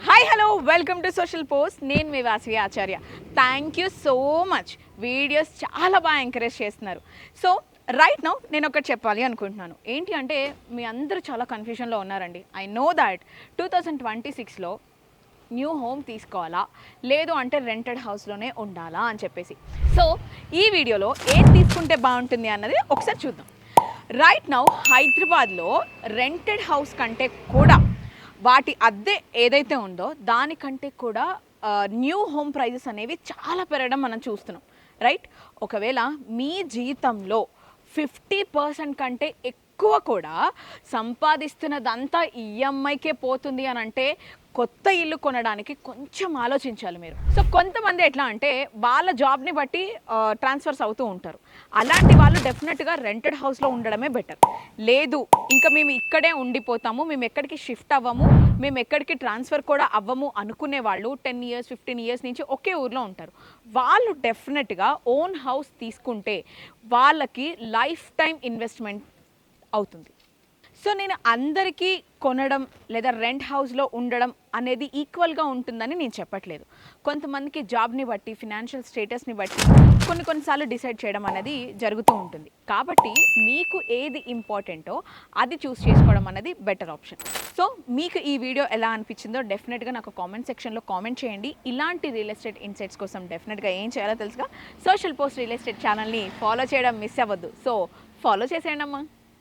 Hi hello welcome to social post. నేను మీ Vasavi Acharya. Thank you so much. Videos చాలా బాగా ఎంకరేజ్ చేస్తున్నారు. సో రైట్ నౌ నేను ఒకటి చెప్పాలి అనుకుంటున్నాను. ఏంటి అంటే మీ అందరూ చాలా కన్ఫ్యూజన్లో ఉన్నారండి. ఐ నో దాట్ 2026లో న్యూ హోమ్ తీసుకోవాలా లేదు అంటే రెంటెడ్ హౌస్లోనే ఉండాలా అని చెప్పేసి. సో ఈ వీడియోలో ఏది తీసుకుంటే బాగుంటుంది అన్నది ఒకసారి చూద్దాం. రైట్ నౌ హైదరాబాద్లో రెంటెడ్ హౌస్ కంటే కూడా వాటి అద్దె ఏదైతే ఉందో దానికంటే కూడా న్యూ హోమ్ ప్రైజెస్ అనేవి చాలా పెరగడం మనం చూస్తున్నాం. రైట్, ఒకవేళ మీ జీతంలో 50% కంటే ఎక్కువ కూడా సంపాదిస్తున్నదంతా ఈఎంఐకే పోతుంది అని అంటే కొత్త ఇల్లు కొనడానికి కొంచెం ఆలోచించాలి మీరు. సో కొంతమంది ఎట్లా అంటే వాళ్ళ జాబ్ని బట్టి ట్రాన్స్ఫర్స్ అవుతూ ఉంటారు. అలాంటి వాళ్ళు డెఫినెట్గా రెంటెడ్ హౌస్లో ఉండడమే బెటర్. లేదు ఇంకా మేము ఇక్కడే ఉండిపోతాము, మేము ఎక్కడికి షిఫ్ట్ అవ్వము, మేము ఎక్కడికి ట్రాన్స్ఫర్ కూడా అవ్వము అనుకునే వాళ్ళు 10 years 15 years నుంచి ఒకే ఊర్లో ఉంటారు. వాళ్ళు డెఫినెట్గా ఓన్ హౌస్ తీసుకుంటే వాళ్ళకి లైఫ్ టైం ఇన్వెస్ట్మెంట్ అవుతుంది. సో నేను అందరికీ కొనడం లేదా రెంట్ హౌస్లో ఉండడం అనేది ఈక్వల్గా ఉంటుందని నేను చెప్పట్లేదు. కొంతమందికి జాబ్ని బట్టి ఫినాన్షియల్ స్టేటస్ని బట్టి కొన్నిసార్లు డిసైడ్ చేయడం అనేది జరుగుతూ ఉంటుంది. కాబట్టి మీకు ఏది ఇంపార్టెంటో అది చూస్ చేసుకోవడం అనేది బెటర్ ఆప్షన్. సో మీకు ఈ వీడియో ఎలా అనిపించిందో డెఫినెట్గా నాకు కామెంట్ సెక్షన్లో కామెంట్ చేయండి. ఇలాంటి రియల్ ఎస్టేట్ ఇన్సైట్స్ కోసం డెఫినెట్గా ఏం చేయాలో తెలుసుగా సోషల్ పోస్ట్ రియల్ ఎస్టేట్ ఛానల్ని ఫాలో చేయడం మిస్ అవ్వద్దు. సో ఫాలో చేసేయండి అమ్మా.